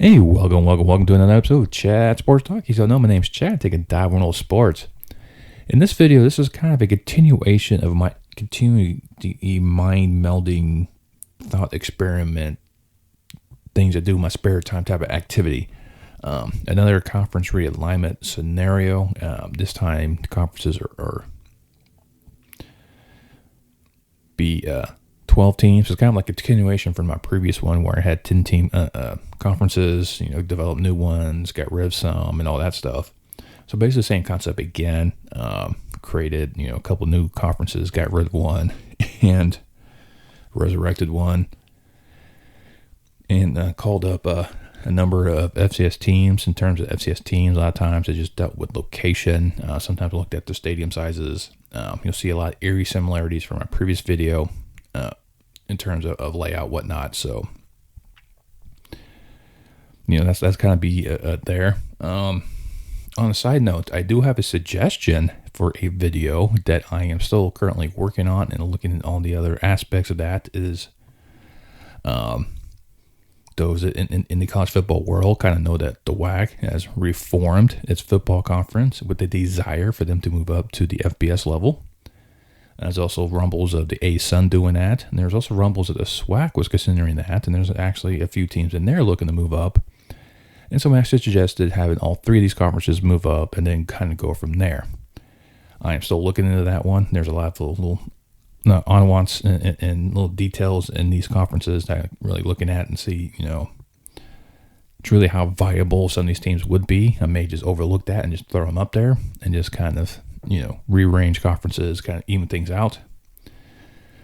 Hey, welcome to another episode of Chad Sports Talk. You all know my name's Chad, taking a dive on old sports. In this video, this is kind of a continuation of my continuing the mind melding thought experiment things I do in my spare time type of activity. Another conference realignment scenario. This time, the conferences are 12 teams. It's kind of like a continuation from my previous one where I had 10 team conferences, developed new ones, got rid of some and all that stuff. So basically the same concept again, created, a couple new conferences, got rid of one and resurrected one and called up a number of FCS teams. In terms of FCS teams, a lot of times I just dealt with location. Sometimes I looked at the stadium sizes. You'll see a lot of eerie similarities from my previous video in terms of layout, whatnot. So, that's kind of be there. On a side note, I do have a suggestion for a video that I am still currently working on and looking at all the other aspects of that is those in the college football world kind of know that the WAC has reformed its football conference with the desire for them to move up to the FBS level. There's also rumbles of the ASUN doing that, and there's also rumbles that the SWAC was considering that, and there's actually a few teams in there looking to move up. And so I actually suggested having all three of these conferences move up and then kind of go from there. I am still looking into that one. There's a lot of little nuance and little details in these conferences that I'm really looking at and see, truly how viable some of these teams would be. I may just overlook that and just throw them up there and just kind of, rearrange conferences, kind of even things out.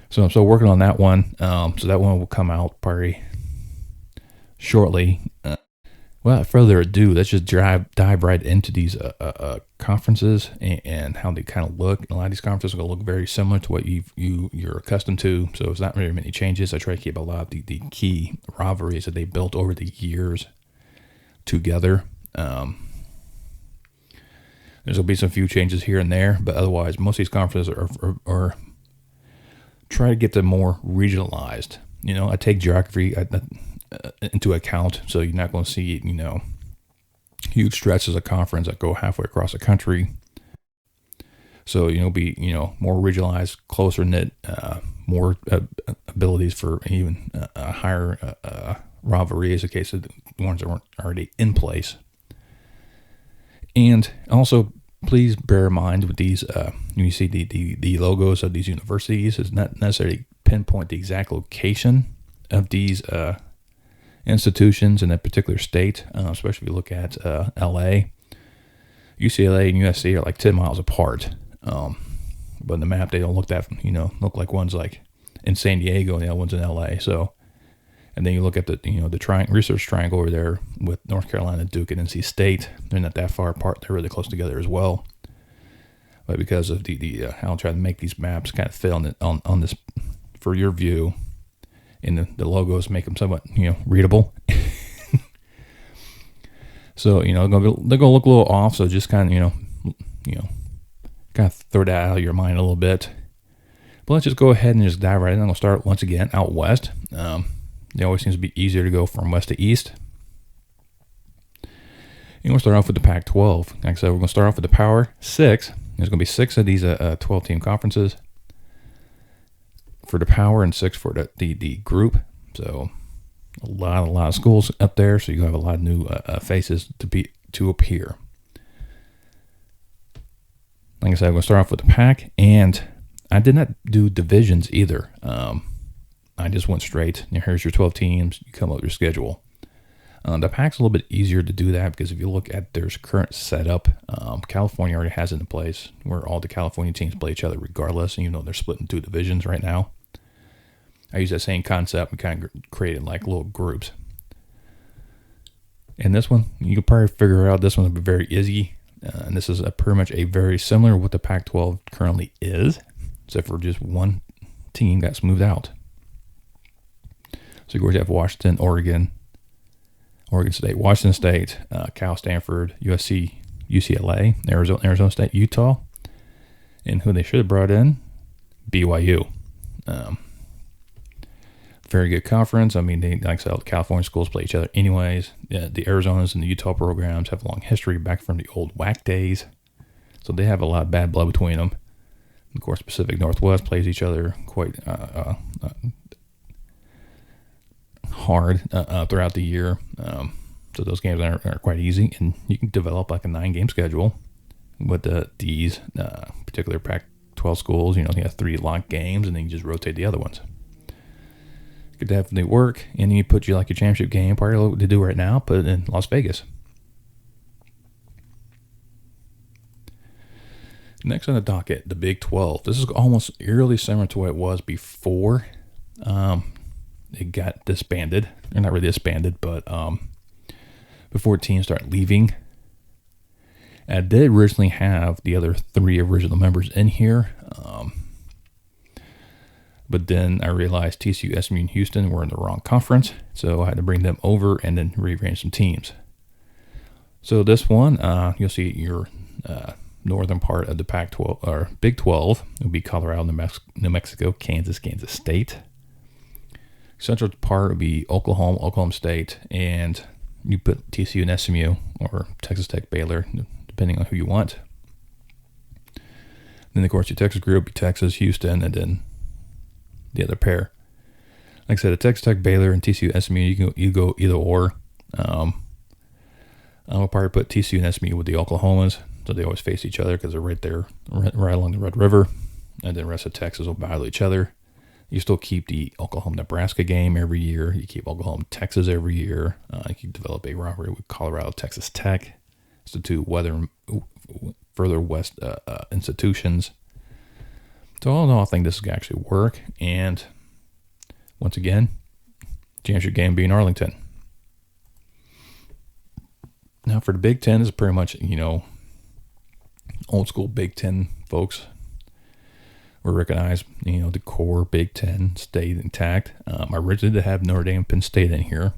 So I'm still working on that one. So that one will come out probably shortly. Without further ado, let's just dive right into these conferences and how they kind of look. A lot of these conferences are going to look very similar to what you're accustomed to. So it's not very many changes. I try to keep a lot of the key rivalries that they built over the years together. There's going to be some few changes here and there, but otherwise, most of these conferences are try to get them more regionalized. I take geography into account, so you're not going to see, huge stretches of conference that go halfway across the country. So, be, more regionalized, closer knit, more abilities for even higher rivalries in case of the ones that weren't already in place. And also, please bear in mind with these, when you see the logos of these universities, it's not necessarily pinpoint the exact location of these institutions in a particular state, especially if you look at LA. UCLA and USC are like 10 miles apart. But in the map, they don't look look like one's like in San Diego and the other one's in LA. So, and then you look at the research triangle over there with North Carolina, Duke, and NC State. They're not that far apart. They're really close together as well. But because of I'll try to make these maps kind of fit on this for your view, and the logos make them somewhat readable. So they're gonna look a little off. So just kind of kind of throw that out of your mind a little bit. But let's just go ahead and just dive right in. I'm gonna start once again out west. It always seems to be easier to go from west to east. And we'll start off with the Pac-12. Like I said, we're going to start off with the Power 6. There's going to be 6 of these 12-team conferences for the Power and 6 for the group. So a lot of schools up there. So you have a lot of new faces to appear. Like I said, I'm going to start off with the Pac, and I did not do divisions either. I just went straight. Here's your 12 teams. You come up with your schedule. The Pac's a little bit easier to do that because if you look at their current setup, California already has it in place where all the California teams play each other regardless, and they're split in 2 divisions right now. I use that same concept and kind of created like little groups. And this one, you can probably figure out this one will be very easy. And this is pretty much a very similar what the Pac-12 currently is, except for just one team that's moved out. So you're going to have Washington, Oregon State, Washington State, Cal, Stanford, USC, UCLA, Arizona State, Utah, and who they should have brought in, BYU. very good conference. I mean, they, like I said, the California schools play each other anyways. Yeah, the Arizonas and the Utah programs have a long history back from the old WAC days. So they have a lot of bad blood between them. Of course, Pacific Northwest plays each other quite hard throughout the year. So those games are quite easy, and you can develop like a 9-game schedule with these particular Pac-12 schools. You know, you have 3 locked games, and then you just rotate the other ones. Could definitely work, and then you put your championship game, part of what they do right now, put it in Las Vegas. Next on the docket, the Big 12. This is almost eerily similar to what it was before it got disbanded. Or not really disbanded, but before teams start leaving. I did originally have the other 3 original members in here. But then I realized TCU, SMU, and Houston were in the wrong conference. So I had to bring them over and then rearrange some teams. So this one, you'll see your northern part of the Pac-12 or Big 12 will be Colorado, New Mexico, Kansas State. Central part would be Oklahoma State, and you put TCU and SMU or Texas Tech, Baylor, depending on who you want. Then of course your Texas group would be Texas, Houston, and then the other pair. Like I said, a Texas Tech, Baylor, and TCU, SMU, you go either or. I'll probably put TCU and SMU with the Oklahomas, so they always face each other because they're right there, right along the Red River, and then the rest of Texas will battle each other. You still keep the Oklahoma-Nebraska game every year. You keep Oklahoma-Texas every year. You can develop a rivalry with Colorado, Texas Tech. It's the 2 further west institutions. So all in all, I think this is going to actually work. And once again, championship game being Arlington. Now for the Big Ten, this is pretty much, old school Big Ten folks. We recognize, the core Big Ten stayed intact. I originally did have Notre Dame and Penn State in here.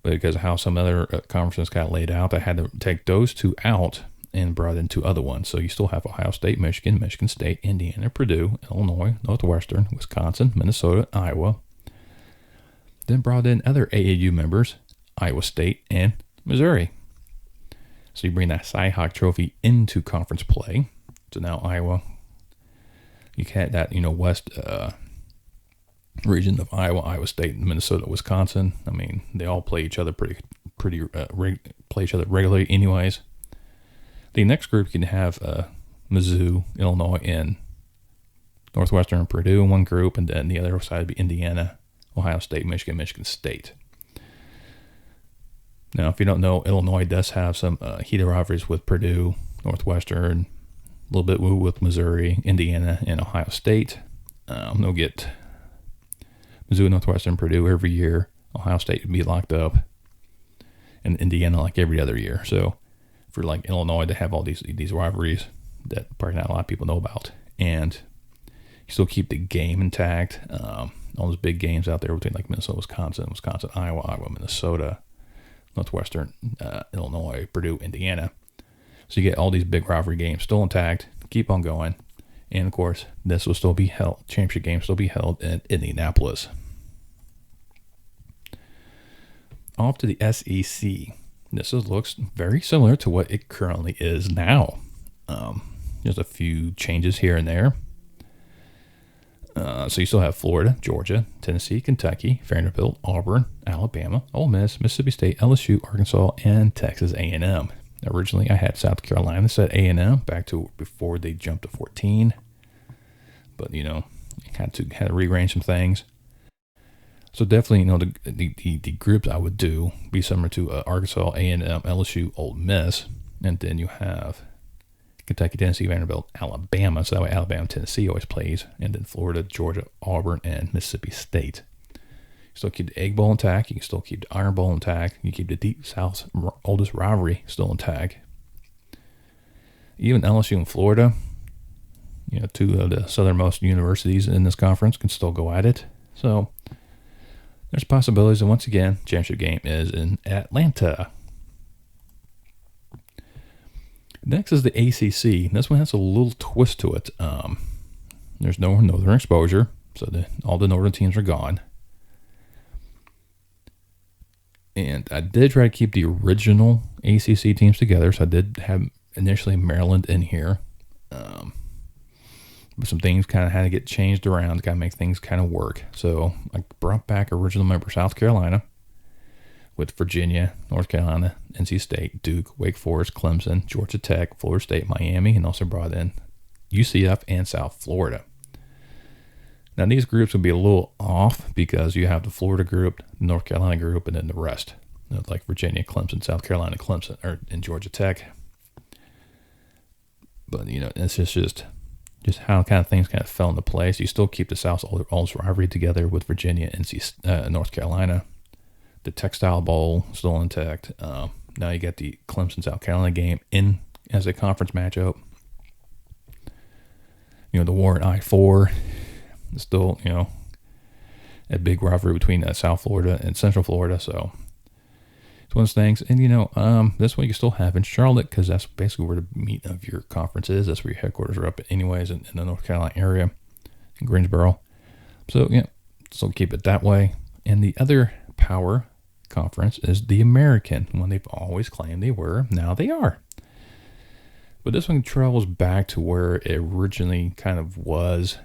But because of how some other conferences got laid out, I had to take those 2 out and brought in 2 other ones. So you still have Ohio State, Michigan State, Indiana, Purdue, Illinois, Northwestern, Wisconsin, Minnesota, Iowa. Then brought in other AAU members, Iowa State and Missouri. So you bring that Cy-Hawk Trophy into conference play. So now Iowa, you had that, west region of Iowa State, Minnesota, Wisconsin. I mean, they all play each other play each other regularly anyways. The next group can have Mizzou, Illinois, and Northwestern and Purdue in one group, and then the other side would be Indiana, Ohio State, Michigan State. Now, if you don't know, Illinois does have some heated rivalries with Purdue, Northwestern, a little bit with Missouri, Indiana, and Ohio State. They'll get Mizzou, Northwestern, Purdue every year. Ohio State would be locked up, and Indiana like every other year. So for like Illinois to have all these rivalries that probably not a lot of people know about, and you still keep the game intact. All those big games out there between like Minnesota, Wisconsin, Iowa, Minnesota, Northwestern, Illinois, Purdue, Indiana. So you get all these big rivalry games still intact, keep on going. And of course, this will still be held, championship game still be held in Indianapolis. Off to the SEC. This looks very similar to what it currently is now. There's a few changes here and there. So you still have Florida, Georgia, Tennessee, Kentucky, Vanderbilt, Auburn, Alabama, Ole Miss, Mississippi State, LSU, Arkansas, and Texas A&M. Originally, I had South Carolina set A&M back to before they jumped to 14. But, had to rearrange some things. So definitely, the groups I would do be similar to Arkansas, A&M, LSU, Ole Miss. And then you have Kentucky, Tennessee, Vanderbilt, Alabama. So that way Alabama, Tennessee always plays. And then Florida, Georgia, Auburn, and Mississippi State. You still keep the Egg Bowl intact. You can still keep the Iron Bowl intact. You keep the Deep South's oldest rivalry still intact. Even LSU and Florida, 2 of the southernmost universities in this conference can still go at it. So there's possibilities. And once again, championship game is in Atlanta. Next is the ACC. This one has a little twist to it. There's no northern exposure. So all the northern teams are gone. And I did try to keep the original ACC teams together. So I did have initially Maryland in here. But some things kind of had to get changed around to kind of make things kind of work. So I brought back original member South Carolina with Virginia, North Carolina, NC State, Duke, Wake Forest, Clemson, Georgia Tech, Florida State, Miami, and also brought in UCF and South Florida. Now, these groups will be a little off because you have the Florida group, the North Carolina group, and then the rest, like Virginia, Clemson, South Carolina, Clemson, and Georgia Tech. But, it's just how kind of things kind of fell into place. You still keep the South All rivalry together with Virginia and North Carolina. The Textile Bowl still intact. Now you got the Clemson South Carolina game in as a conference matchup. The war at I-4 is still, a big rivalry between South Florida and Central Florida. So it's one of those things. And, this one you still have in Charlotte because that's basically where the meat of your conference is. That's where your headquarters are up anyways in the North Carolina area, in Greensboro. So, still keep it that way. And the other power conference is the American one. They've always claimed they were. Now they are. But this one travels back to where it originally kind of was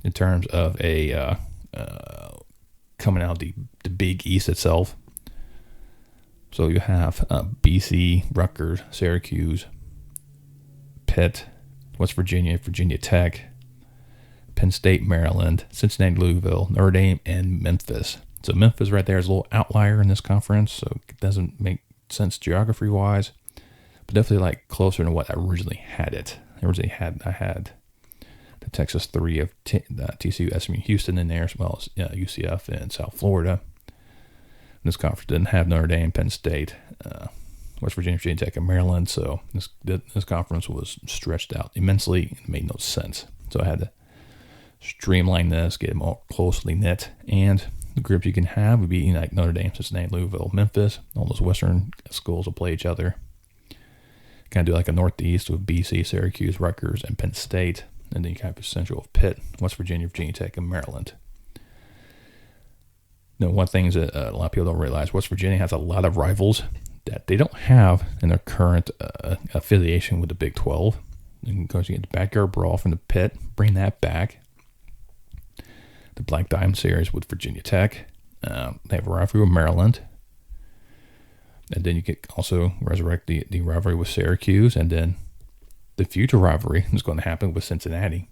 in terms of a coming out of the Big East itself. So you have BC, Rutgers, Syracuse, Pitt, West Virginia, Virginia Tech, Penn State, Maryland, Cincinnati, Louisville, Notre Dame, and Memphis. So Memphis right there is a little outlier in this conference, so it doesn't make sense geography-wise, but definitely like closer to what I originally had it. I had the Texas 3 of TCU, SMU, Houston in there, as well as UCF and South Florida. This conference didn't have Notre Dame, Penn State, West Virginia, Virginia Tech, and Maryland, so this conference was stretched out immensely and made no sense. So I had to streamline this, get it more closely knit, and the groups you can have would be like Notre Dame, Cincinnati, Louisville, Memphis. All those Western schools will play each other. Kind of do like a Northeast with BC, Syracuse, Rutgers, and Penn State. And then you have a Central of Pitt, West Virginia, Virginia Tech, and Maryland. Now, one thing is that a lot of people don't realize, West Virginia has a lot of rivals that they don't have in their current affiliation with the Big 12. And because you get the backyard brawl from the Pitt, bring that back. The Black Diamond Series with Virginia Tech. They have a rivalry with Maryland. And then you could also resurrect the rivalry with Syracuse. And then the future rivalry is going to happen with Cincinnati.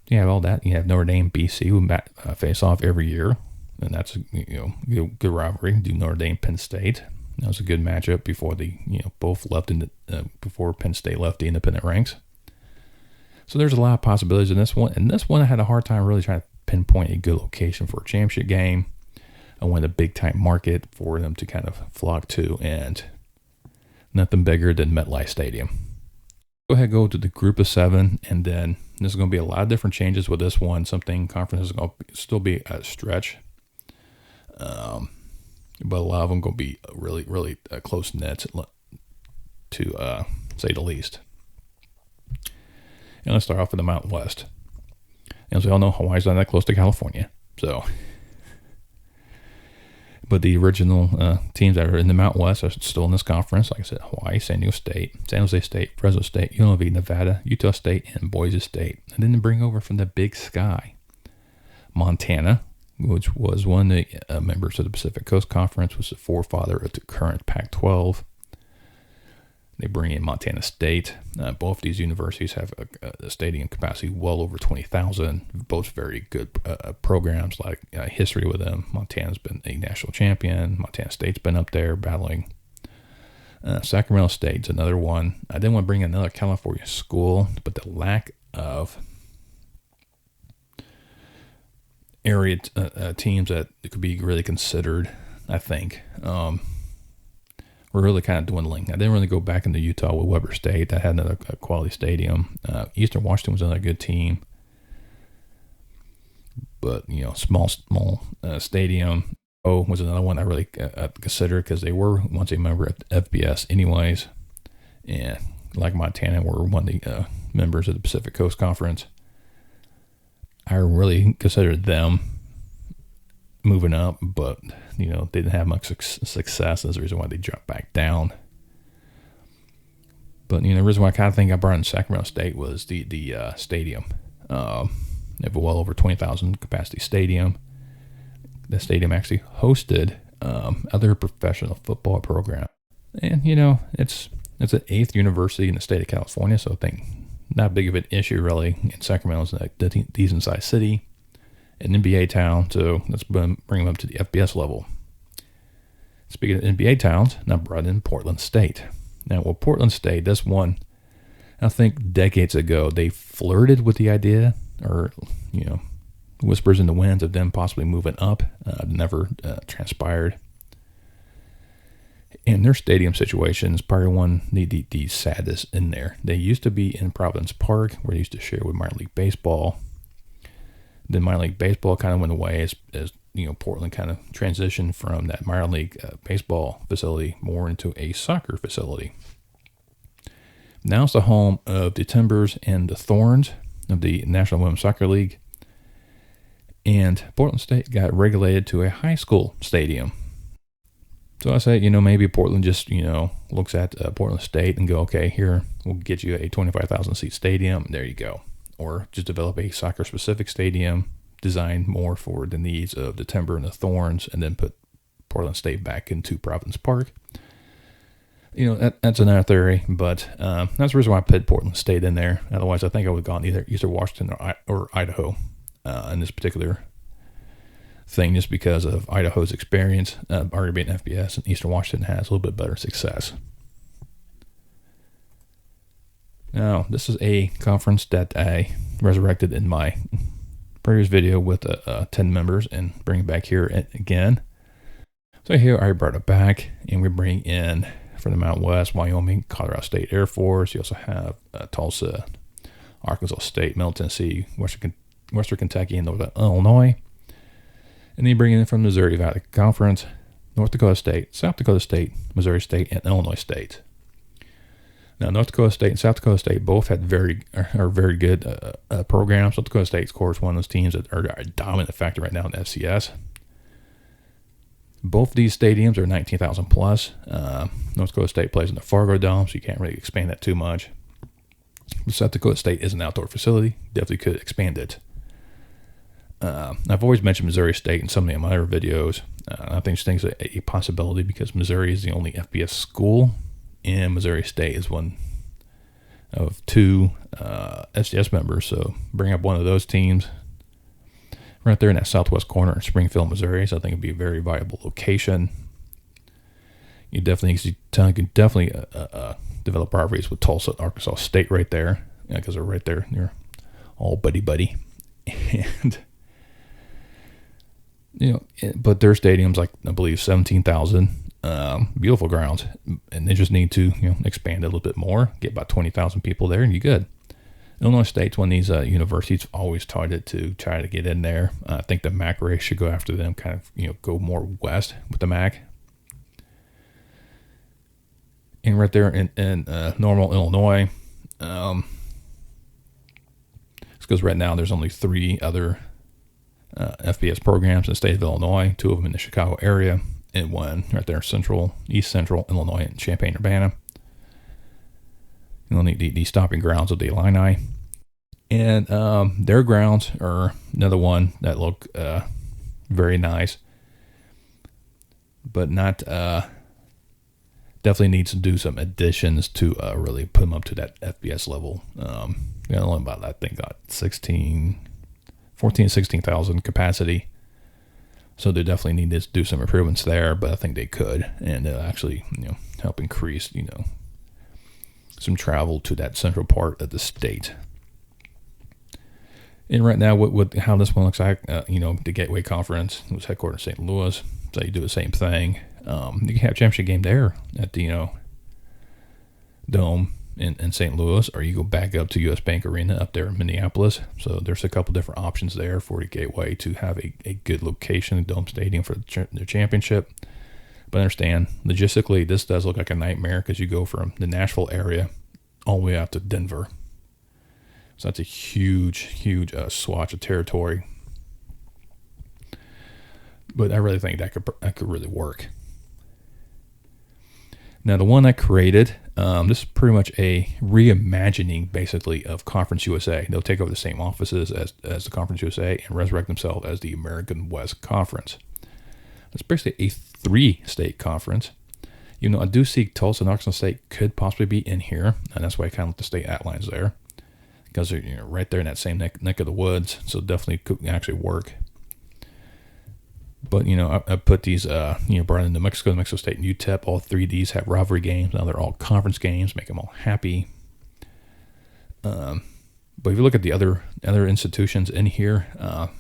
You have all that. You have Notre Dame, BC, who face off every year. And that's good rivalry. Do Notre Dame, Penn State. That was a good matchup before both left before Penn State left the independent ranks. So there's a lot of possibilities in this one. And this one I had a hard time really trying to pinpoint a good location for a championship game. I wanted a big time market for them to kind of flock to, and nothing bigger than MetLife Stadium. Go ahead, go to the group of 7, and then there's going to be a lot of different changes with this one. Something conference is going to still be a stretch, but a lot of them going to be really, really close knit, to say the least. And let's start off with the Mountain West. And as we all know, Hawaii's not that close to California. So, but the original teams that are in the Mountain West are still in this conference. Like I said, Hawaii, San Diego State, San Jose State, Fresno State, UNLV, Nevada, Utah State, and Boise State. And then they bring over from the Big Sky, Montana, which was one of the members of the Pacific Coast Conference, was the forefather of the current Pac-12. They bring in Montana State. Both these universities have a stadium capacity well over 20,000. Both very good programs, like history with them. Montana's been a national champion. Montana State's been up there battling. Sacramento State's another one. I didn't want to bring another California school, but the lack of area teams that could be really considered, I think, we're really kind of dwindling. I didn't really go back into Utah with Weber State. That had another quality stadium. Eastern Washington was another good team. But, small stadium. Was another one I really considered because they were once a member of FBS anyways. And like Montana, were one of the members of the Pacific Coast Conference. I really considered them moving up, but they didn't have much success. That's the reason why they dropped back down. But the reason why I kind of think I brought in Sacramento State was the stadium. They have a well over 20,000 capacity stadium. The stadium actually hosted other professional football programs, and it's an 8th university in the state of California, so I think not big of an issue really in Sacramento. It's a decent sized city, an NBA town, so let's bring them up to the FBS level. Speaking of NBA towns, now brought in Portland State. Now, Portland State, this one, I think decades ago, they flirted with the idea, or, whispers in the winds of them possibly moving up. Never transpired. And their stadium situation is probably one the saddest in there. They used to be in Providence Park, where they used to share with minor league baseball. Then minor league baseball kind of went away as Portland kind of transitioned from that minor league baseball facility more into a soccer facility. Now it's the home of the Timbers and the Thorns of the National Women's Soccer League. And Portland State got regulated to a high school stadium. So I say, maybe Portland just, looks at Portland State and go, okay, here, we'll get you a 25,000 seat stadium. And there you go. Or just develop a soccer specific stadium designed more for the needs of the Timber and the Thorns, and then put Portland State back into Providence Park. That's another theory, but that's the reason why I put Portland State in there. Otherwise, I think I would have gone either Eastern Washington or Idaho in this particular thing, just because of Idaho's experience already being FBS, and Eastern Washington has a little bit better success. Now, this is a conference that I resurrected in my previous video with 10 members and bring it back here again. So here I brought it back, and we bring in from the Mountain West, Wyoming, Colorado State Air Force. You also have Tulsa, Arkansas State, Middle Tennessee, Western Kentucky, and Northern Illinois. And then you bring in from Missouri Valley Conference, North Dakota State, South Dakota State, Missouri State, and Illinois State. Now, North Dakota State and South Dakota State both had very good programs. North Dakota State, of course, one of those teams that are a dominant factor right now in FCS. Both these stadiums are 19,000 plus. North Dakota State plays in the Fargo Dome, so you can't really expand that too much. But South Dakota State is an outdoor facility. Definitely could expand it. I've always mentioned Missouri State in some of my other videos. I think it's a possibility because Missouri is the only FBS school, and Missouri State is one of 2 FCS members. So bring up one of those teams right there in that southwest corner in Springfield, Missouri. So I think it'd be a very viable location. You definitely develop rivalries with Tulsa and Arkansas State right there, because they're right there. They're all buddy, and but their stadium's like, I believe, 17,000. Beautiful grounds, and they just need to expand it a little bit more, get about 20,000 people there, and you're good. Illinois State's one of these universities always targeted to try to get in there. I think the MAC race should go after them, kind of go more west with the MAC. And right there in Normal, Illinois, because right now there's only 3 other FBS programs in the state of Illinois, 2 of them in the Chicago area, and 1 right there East Central Illinois in Champaign-Urbana. The stomping grounds of the Illini. And their grounds are another one that look very nice, but not definitely needs to do some additions to really put them up to that FBS level. Only about, I think, 16,000 capacity. So they definitely need to do some improvements there, but I think they could, and it'll actually, help increase, some travel to that central part of the state. And right now, with how this one looks like, the Gateway Conference was headquartered in St. Louis, so you do the same thing. You can have a championship game there at the Dome in St. Louis, or you go back up to US Bank Arena up there in Minneapolis. So there's a couple different options there for the Gateway to have a good location, the Dome Stadium for the championship. But understand, logistically, this does look like a nightmare because you go from the Nashville area all the way out to Denver, So that's a huge swatch of territory. But I really think that could really work. Now, the one I created, this is pretty much a reimagining, basically, of Conference USA. They'll take over the same offices as the Conference USA and resurrect themselves as the American West Conference. It's basically a 3-state conference. You know, I do see Tulsa and Arkansas State could possibly be in here, and that's why I kind of let the state outlines there, because they're right there in that same neck of the woods, so definitely could actually work. But, I put these, brought into New Mexico State, and UTEP. All 3 of these have rivalry games. Now they're all conference games, make them all happy. But if you look at the other institutions in here,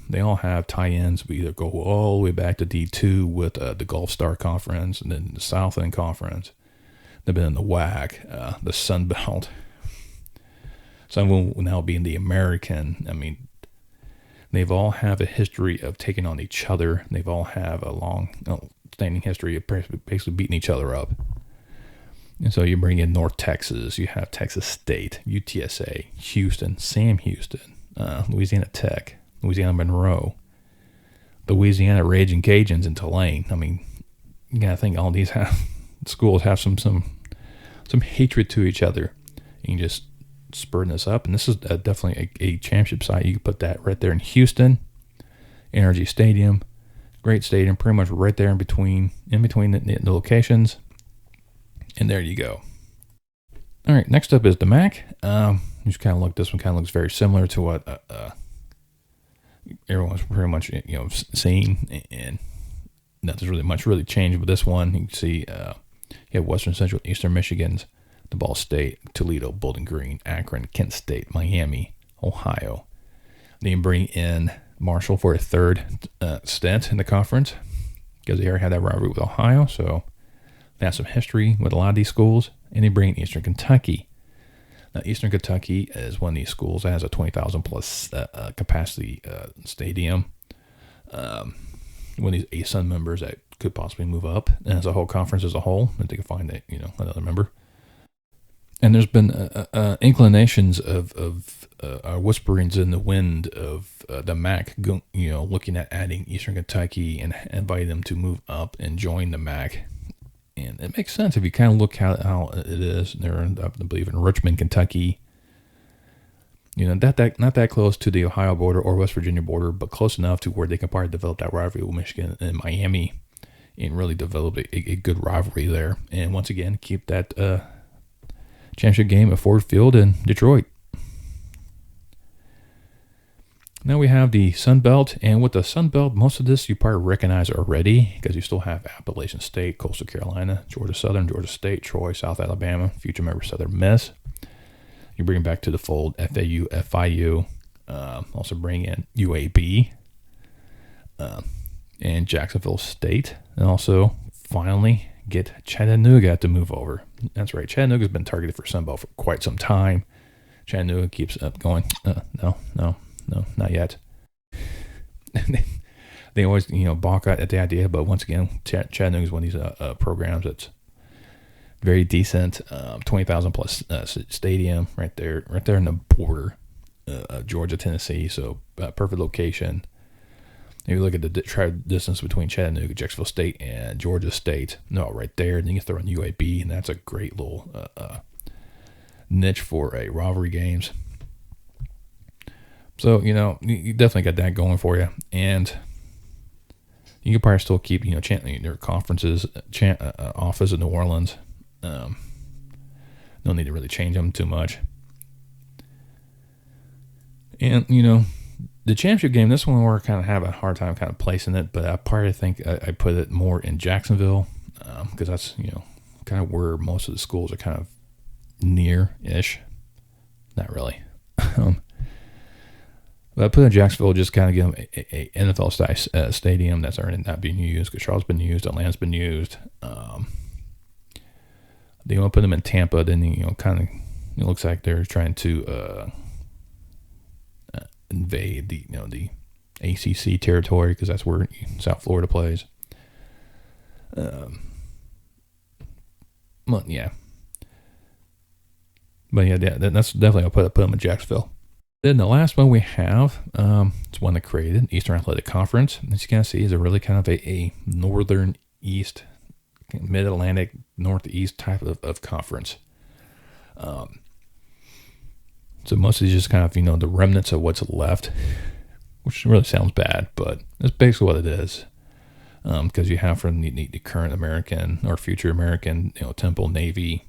they all have tie-ins. We either go all the way back to D2 with the Gulf Star Conference, and then the Southland Conference. They've been in the WAC, the Sun Belt. Some will now be in the American. I mean, they've all have a history of taking on each other. They've all have a long standing history of basically beating each other up. And so you bring in North Texas, you have Texas State, UTSA, Houston, Sam Houston, Louisiana Tech, Louisiana Monroe, Louisiana Raging Cajuns, and Tulane. I mean, you gotta think all these schools have some hatred to each other. You can just spurring this up, and this is definitely a championship site. You can put that right there in Houston, NRG Stadium, great stadium, pretty much right there in between the locations, and there you go. All right, next up is the MAC. Just kind of look. This one kind of looks very similar to what everyone's pretty much seen, and nothing's really changed with this one. You can see you have Western Central, Eastern Michigan's, the Ball State, Toledo, Bowling Green, Akron, Kent State, Miami, Ohio. Then you bring in Marshall for a 3rd stint in the conference, because they already had that rivalry with Ohio, so they have some history with a lot of these schools. And they bring in Eastern Kentucky. Now, Eastern Kentucky is one of these schools that has a 20,000 plus capacity stadium. One of these ASUN members that could possibly move up, and as a whole conference as a whole, if they can find another member. And there's been inclinations of whisperings in the wind of the MAC, looking at adding Eastern Kentucky and inviting them to move up and join the MAC. And it makes sense if you kind of look how it is. They're, I believe, in Richmond, Kentucky. Not that close to the Ohio border or West Virginia border, but close enough to where they can probably develop that rivalry with Michigan and Miami, and really develop a good rivalry there. And once again, keep that championship game at Ford Field in Detroit. Now we have the Sun Belt, and with the Sun Belt, most of this you probably recognize already, because you still have Appalachian State, Coastal Carolina, Georgia Southern, Georgia State, Troy, South Alabama, future member Southern Miss. You bring back to the fold FAU, FIU, also bring in UAB, and Jacksonville State, and also finally get Chattanooga to move over. That's right, Chattanooga's been targeted for Sun Belt for quite some time. Chattanooga keeps up going, no, not yet. They always, balk at the idea, but once again, Chattanooga is one of these programs that's very decent. 20,000 plus stadium right there in the border of Georgia, Tennessee. So perfect location. If you look at the distance between Chattanooga, Jacksonville State, and Georgia State, right there. And then you throw in UAB, and that's a great little niche for a rivalry games. So, you definitely got that going for you. And you can probably still keep, their conferences, office in New Orleans. No need to really change them too much. And, the championship game, this one where I kind of have a hard time kind of placing it, but I probably think I put it more in Jacksonville, because that's, kind of where most of the schools are kind of near-ish. Not really. But I put in Jacksonville, just kind of give them a NFL style stadium that's already not being used, because Charlotte's been used, Atlanta's been used. They want to put them in Tampa, then kind of it looks like they're trying to invade the ACC territory, because that's where South Florida plays. Well, yeah. But yeah, that's definitely I'll put them in Jacksonville. Then the last one we have, it's one that created Eastern Athletic Conference. As you can see, is a really kind of a northern east, mid-Atlantic, northeast type of conference. So mostly just kind of, the remnants of what's left, which really sounds bad, but that's basically what it is. Because you have from the current American or future American, Temple, Navy,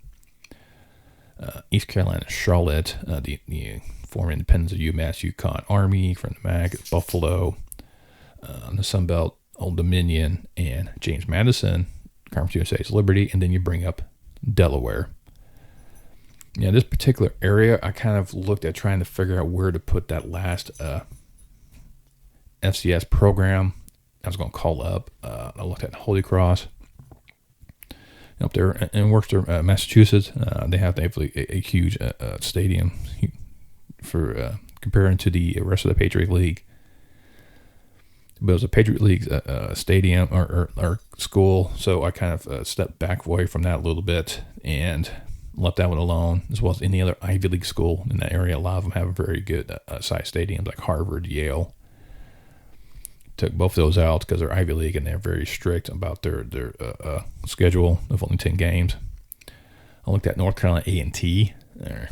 East Carolina, Charlotte, the former independents of UMass, UConn, Army, from the MAC, Buffalo, the Sun Belt, Old Dominion, and James Madison, Conference USA's Liberty, and then you bring up Delaware. This particular area, I kind of looked at trying to figure out where to put that last FCS program I was going to call up. I looked at Holy Cross up there in Worcester, Massachusetts. They have a huge stadium for comparing to the rest of the Patriot League. But it was a Patriot League stadium or school, so I kind of stepped back away from that a little bit and left that one alone, as well as any other Ivy League school in that area. A lot of them have very good size stadiums, like Harvard, Yale. Took both of those out because they're Ivy League and they're very strict about their schedule of only 10 games. I looked at North Carolina A&T,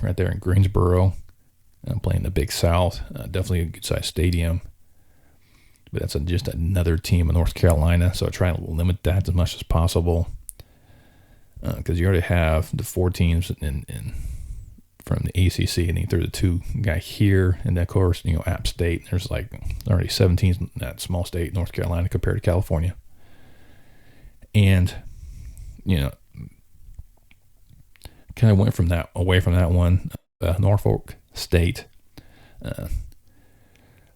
right there in Greensboro. I'm playing the Big South. Definitely a good size stadium. But that's just another team in North Carolina, so I try to limit that as much as possible. Because you already have the 4 teams from the ACC, and there's the 2 guy here, and then of course, App State. There's like already 7 teams in that small state, North Carolina, compared to California. And kind of went away from that one. Norfolk State.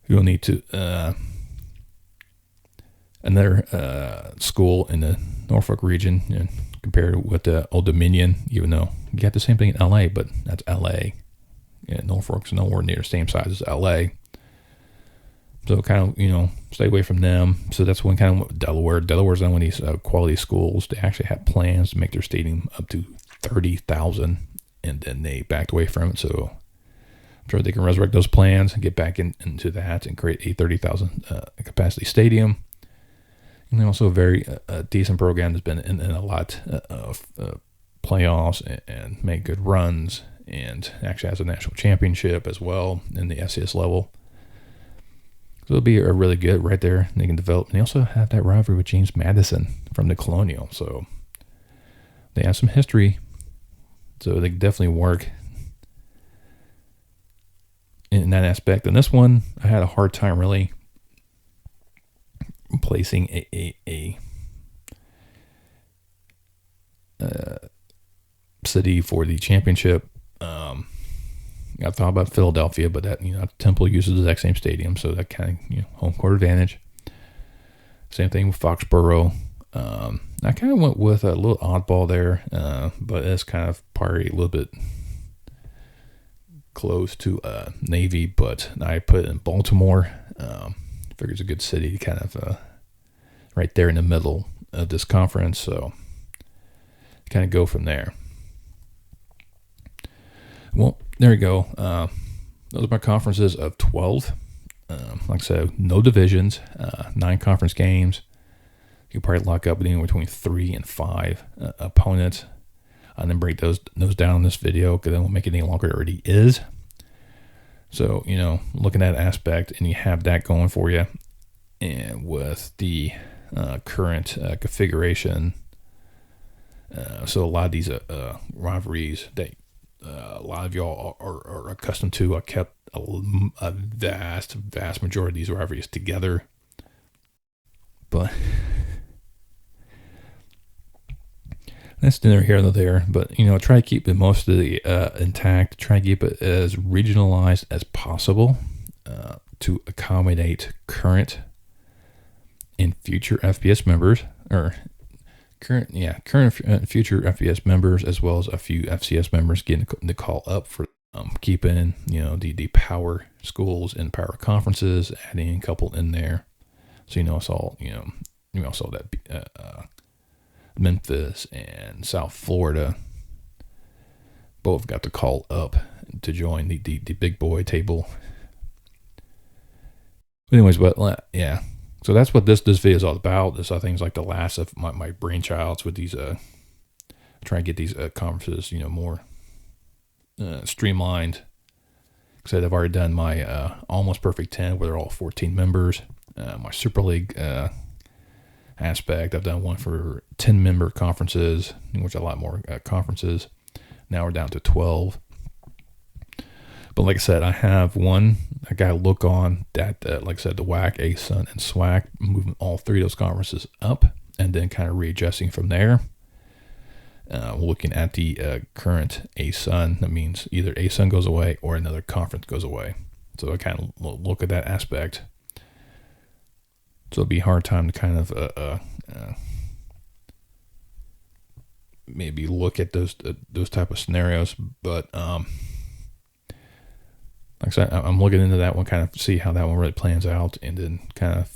You'll need to another school in the Norfolk region. Compared with the Old Dominion, even though you got the same thing in LA, but that's LA. Norfolk's nowhere near the same size as LA. So kind of, stay away from them. So that's when kind of Delaware. Delaware's one of these quality schools. They actually had plans to make their stadium up to 30,000, and then they backed away from it. So I'm sure they can resurrect those plans and get back into that and create a 30,000 capacity stadium. And also a very decent program that's been in a lot of playoffs and made good runs, and actually has a national championship as well in the FCS level. So it'll be a really good right there. They can develop. And they also have that rivalry with James Madison from the Colonial. So they have some history. So they can definitely work in that aspect. And this one, I had a hard time really placing a city for the championship. I thought about Philadelphia, but that Temple uses the exact same stadium, so that kind of home court advantage. Same thing with Foxborough. I kind of went with a little oddball there, but it's kind of probably a little bit close to Navy, but I put it in Baltimore. Figure it's a good city, kind of right there in the middle of this conference, so kind of go from there. Well, there you go. Those are my conferences of 12. Like I said, no divisions, 9 conference games. You can probably lock up anywhere between 3 and 5 opponents. And then break those down in this video, because then we'll make it any longer than it already is. So, looking at aspect, and you have that going for you. And with the current configuration, so a lot of these rivalries that a lot of y'all are accustomed to, I kept a vast majority of these rivalries together. But that's neither here nor there. But try to keep most of the intact. Try to keep it as regionalized as possible to accommodate current and future FBS members, or current and future FBS members, as well as a few FCS members getting the call up for keeping the power schools and power conferences, adding a couple in there. So it's all also that Memphis and South Florida both got the call up to join the big boy table Anyways, but yeah. So that's what this video is all about. This, I think, is like the last of my brainchilds with these, trying to get these conferences, more streamlined. Said I've already done my almost perfect 10, where they're all 14 members. My Super League aspect, I've done one for 10-member conferences, which are a lot more conferences. Now we're down to 12. But like I said, I have one. I got to look on that, like I said, the WAC, ASUN, and SWAC, moving all three of those conferences up, and then kind of readjusting from there. Looking at the current ASUN, that means either ASUN goes away or another conference goes away. So I kind of look at that aspect. So it'll be a hard time to kind of maybe look at those type of scenarios, but like I said, I'm looking into that one, kind of see how that one really plans out, and then kind of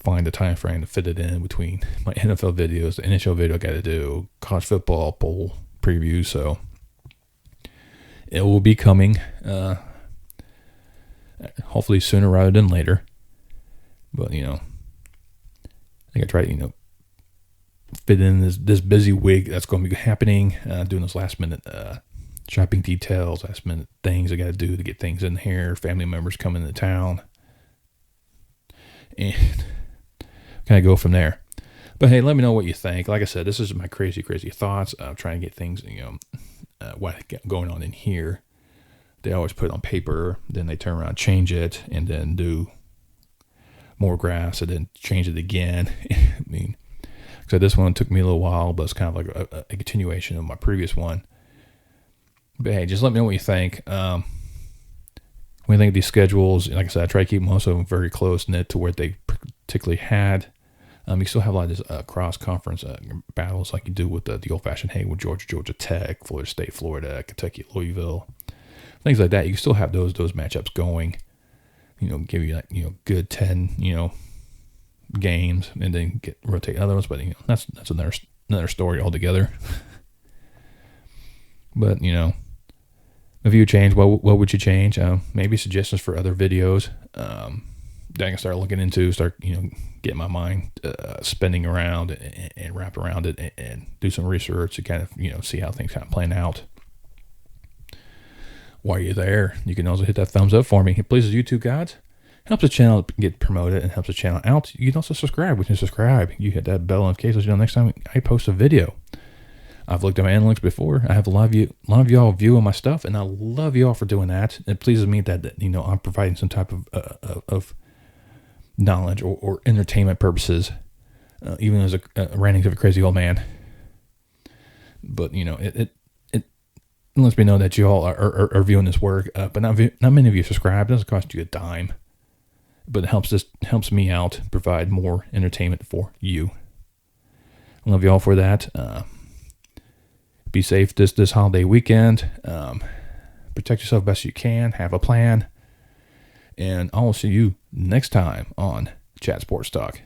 find the time frame to fit it in between my NFL videos, the NHL video I got to do, college football bowl preview. So it will be coming, hopefully sooner rather than later. But I think I try to fit in this busy week that's going to be happening, doing those last minute shopping details, last minute things I got to do to get things in here, family members coming into town, and kind of go from there. But hey, let me know what you think. Like I said, this is my crazy thoughts. I'm trying to get things, what I got going on in here. They always put it on paper, then they turn around, change it, and then do more graphs, and then change it again. I mean, so this one took me a little while, but it's kind of like a continuation of my previous one. But hey, just let me know what you think. When you think of these schedules, like I said, I try to keep most of them very close knit to where they particularly had. You still have a lot of this cross-conference battles like you do with the old-fashioned, hey, with Georgia Tech, Florida State, Florida, Kentucky, Louisville, things like that. You can still have those matchups going. Give you good 10 games, and then rotate other ones. But that's another story altogether. But if you change, what would you change? Maybe suggestions for other videos that I can start looking into, getting my mind spinning around and wrap around it, and do some research to kind of see how things kind of plan out. While you're there, you can also hit that thumbs up for me. It pleases YouTube gods, helps the channel get promoted, and helps the channel out. You can also subscribe. When you subscribe, you hit that bell notification next time I post a video. I've looked at my analytics before. I have a lot of y'all viewing my stuff, and I love y'all for doing that. It pleases me that I'm providing some type of knowledge or entertainment purposes, even as a ranting of a crazy old man. But it lets me know that you all are viewing this work. But not many of you subscribe. It doesn't cost you a dime, but it helps me out, provide more entertainment for you. I love y'all for that. Be safe this holiday weekend. Protect yourself best you can. Have a plan. And I'll see you next time on Chat Sports Talk.